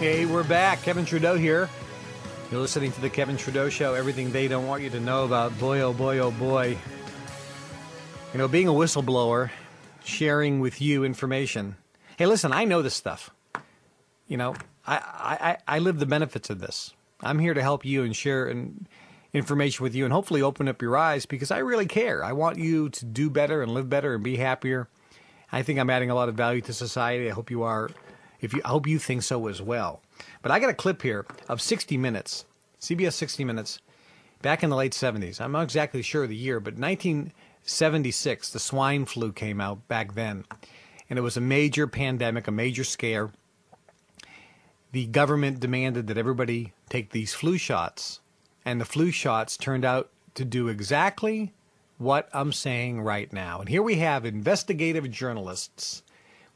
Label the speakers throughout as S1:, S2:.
S1: Hey, we're back. Kevin Trudeau here. You're listening to the Kevin Trudeau Show. Everything they don't want you to know about. Boy, oh boy, oh boy. You know, being a whistleblower, sharing with you information. Hey, listen, I know this stuff. You know, I live the benefits of this. I'm here to help you and share information with you and hopefully open up your eyes because I really care. I want you to do better and live better and be happier. I think I'm adding a lot of value to society. I hope you are. I hope you think so as well. But I got a clip here of 60 Minutes, CBS 60 Minutes, back in the late 70s. I'm not exactly sure of the year, but 1976, the swine flu came out back then. And it was a major pandemic, a major scare. The government demanded that everybody take these flu shots. And the flu shots turned out to do exactly what I'm saying right now. And here we have investigative journalists.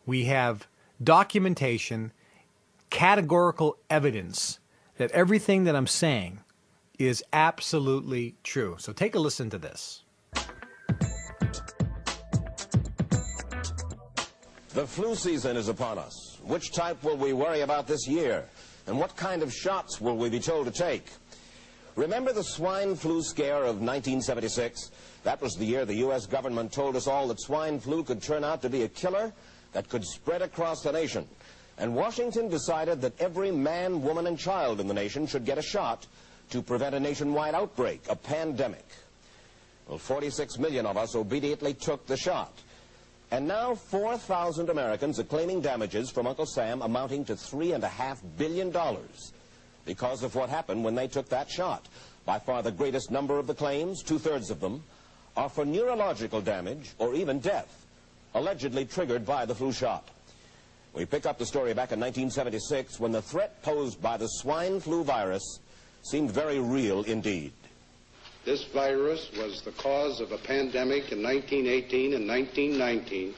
S1: We have documentation, categorical evidence that everything that I'm saying is absolutely true. So take a listen to this.
S2: The flu season is upon us. Which type will we worry about this year? And what kind of shots will we be told to take? Remember the swine flu scare of 1976? That was the year the U.S. government told us all that swine flu could turn out to be a killer that could spread across the nation. And Washington decided that every man, woman, and child in the nation should get a shot to prevent a nationwide outbreak, a pandemic. Well, 46 million of us obediently took the shot. And now 4,000 Americans are claiming damages from Uncle Sam amounting to $3.5 billion because of what happened when they took that shot. By far the greatest number of the claims, 2/3 of them, are for neurological damage or even death, allegedly triggered by the flu shot. We pick up the story back in 1976 when the threat posed by the swine flu virus seemed very real indeed.
S3: This virus was the cause of a pandemic in 1918 and 1919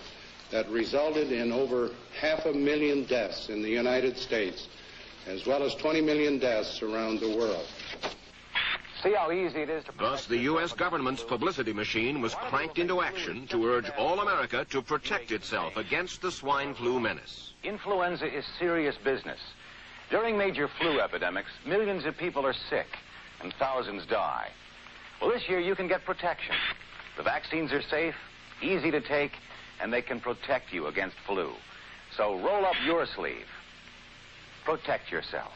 S3: that resulted in over 500,000 deaths in the United States, as well as 20 million deaths around the world.
S4: See how easy it is to...
S5: Thus, the U.S. government's publicity machine was cranked into action to urge all America to protect itself against the swine flu menace.
S4: Influenza is serious business. During major flu epidemics, millions of people are sick and thousands die. Well, this year you can get protection. The vaccines are safe, easy to take, and they can protect you against flu. So roll up your sleeve. Protect yourself.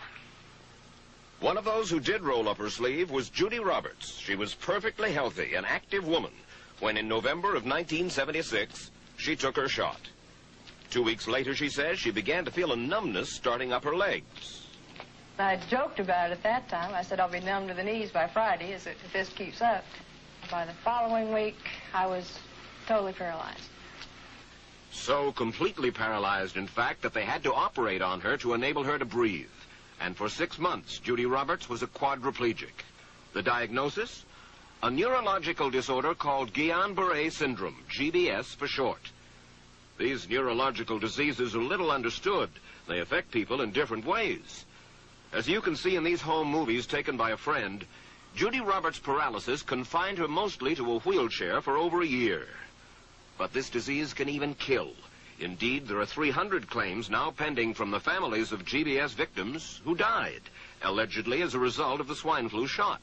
S5: One of those who did roll up her sleeve was Judy Roberts. She was perfectly healthy, an active woman, when in November of 1976, she took her shot. 2 weeks later, she says, she began to feel a numbness starting up her legs.
S6: I joked about it at that time. I said, I'll be numb to the knees by Friday if this keeps up. By the following week, I was totally paralyzed.
S5: So completely paralyzed, in fact, that they had to operate on her to enable her to breathe. And for 6 months, Judy Roberts was a quadriplegic. The diagnosis? A neurological disorder called Guillain-Barré syndrome, GBS for short. These neurological diseases are little understood. They affect people in different ways. As you can see in these home movies taken by a friend, Judy Roberts' paralysis confined her mostly to a wheelchair for over a year. But this disease can even kill. Indeed, there are 300 claims now pending from the families of GBS victims who died, allegedly as a result of the swine flu shot.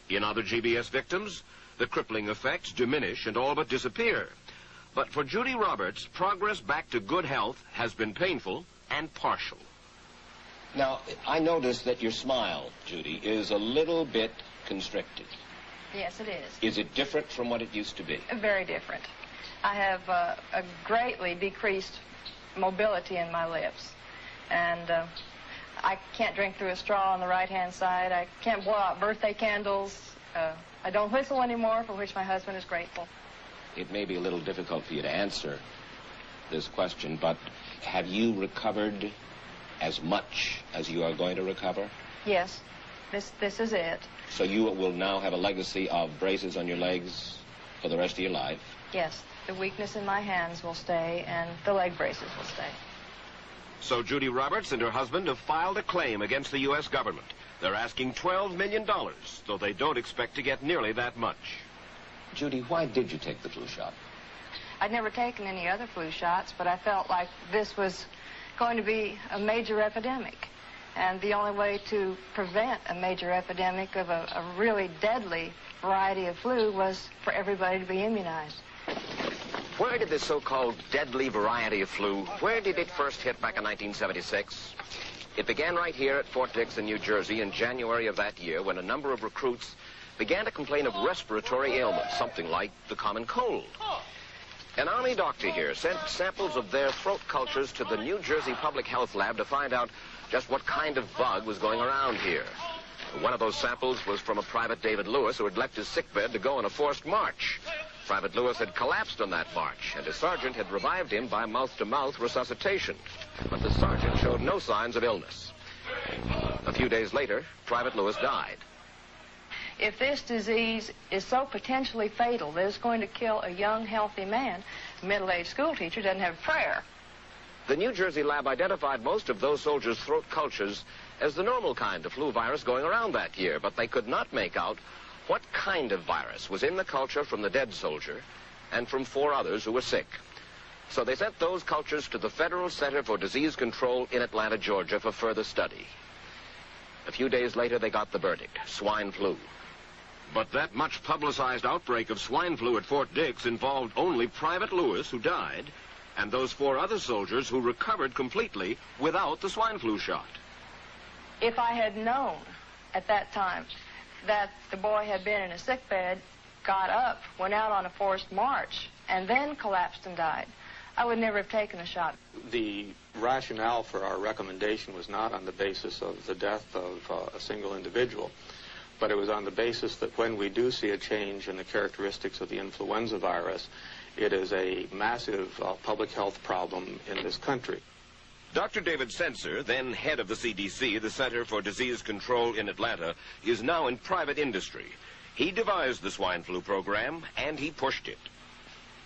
S5: In other GBS victims, the crippling effects diminish and all but disappear. But for Judy Roberts, progress back to good health has been painful and partial.
S2: Now, I noticed that your smile, Judy, is a little bit constricted.
S6: Yes, it is.
S2: Is it different from what it used to be?
S6: Very different. I have a greatly decreased mobility in my lips. And I can't drink through a straw on the right-hand side. I can't blow out birthday candles. I don't whistle anymore, for which my husband is grateful.
S2: It may be a little difficult for you to answer this question, but have you recovered as much as you are going to recover?
S6: Yes, this is it.
S2: So you will now have a legacy of braces on your legs for the rest of your life?
S6: Yes, the weakness in my hands will stay, and the leg braces will stay.
S5: So Judy Roberts and her husband have filed a claim against the U.S. government. They're asking $12 million, though they don't expect to get nearly that much.
S2: Judy, why did you take the flu shot?
S6: I'd never taken any other flu shots, but I felt like this was going to be a major epidemic. And the only way to prevent a major epidemic of a really deadly variety of flu was for everybody to be immunized.
S5: Where did this so-called deadly variety of flu, where did it first hit back in 1976? It began right here at Fort Dix in New Jersey in January of that year when a number of recruits began to complain of respiratory ailments, something like the common cold. An Army doctor here sent samples of their throat cultures to the New Jersey Public Health Lab to find out just what kind of bug was going around here. One of those samples was from a Private David Lewis who had left his sickbed to go on a forced march. Private Lewis had collapsed on that march, and his sergeant had revived him by mouth-to-mouth resuscitation. But the sergeant showed no signs of illness. A few days later, Private Lewis died.
S6: If this disease is so potentially fatal that it's going to kill a young, healthy man, a middle-aged school teacher doesn't have a prayer.
S5: The New Jersey lab identified most of those soldiers' throat cultures as the normal kind of flu virus going around that year, but they could not make out what kind of virus was in the culture from the dead soldier and from 4 others who were sick. So they sent those cultures to the Federal Center for Disease Control in Atlanta, Georgia, for further study. A few days later, they got the verdict: swine flu. But that much publicized outbreak of swine flu at Fort Dix involved only Private Lewis, who died, and those 4 other soldiers who recovered completely without the swine flu shot.
S6: If I had known at that time that the boy had been in a sick bed, got up, went out on a forced march, and then collapsed and died, I would never have taken the shot.
S7: The rationale for our recommendation was not on the basis of the death of a single individual, but it was on the basis that when we do see a change in the characteristics of the influenza virus, it is a massive public health problem in this country.
S5: Dr. David Senser, then head of the CDC, the Center for Disease Control in Atlanta, is now in private industry. He devised the swine flu program, and he pushed it.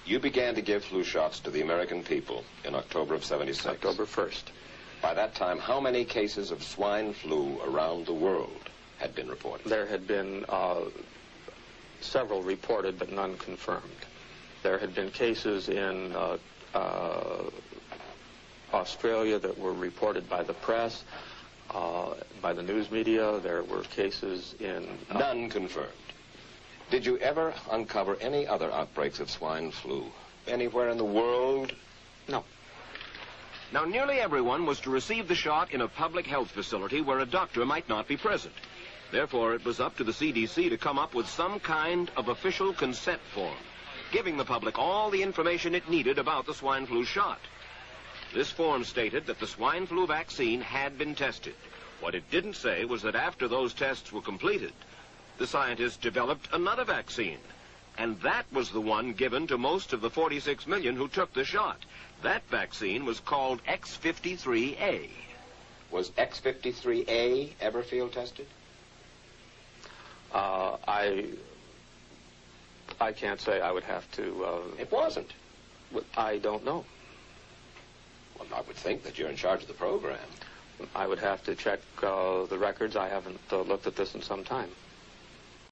S2: You began to give flu shots to the American people in October of '76.
S7: October 1st.
S2: By that time, how many cases of swine flu around the world had been reported?
S7: There had been several reported, but none confirmed. There had been cases in Australia that were reported by the press, by the news media. There were cases in...
S2: None confirmed. Did you ever uncover any other outbreaks of swine flu anywhere in the world?
S7: No.
S5: Now, nearly everyone was to receive the shot in a public health facility where a doctor might not be present. Therefore, it was up to the CDC to come up with some kind of official consent form, giving the public all the information it needed about the swine flu shot. This form stated that the swine flu vaccine had been tested. What it didn't say was that after those tests were completed, the scientists developed another vaccine. And that was the one given to most of the 46 million who took the shot. That vaccine was called X53A.
S2: Was X53A ever field tested?
S7: I can't say. I would have to...
S2: It wasn't.
S7: I don't know.
S2: Well, I would think that you're in charge of the program.
S7: I would have to check the records. I haven't looked at this in some time.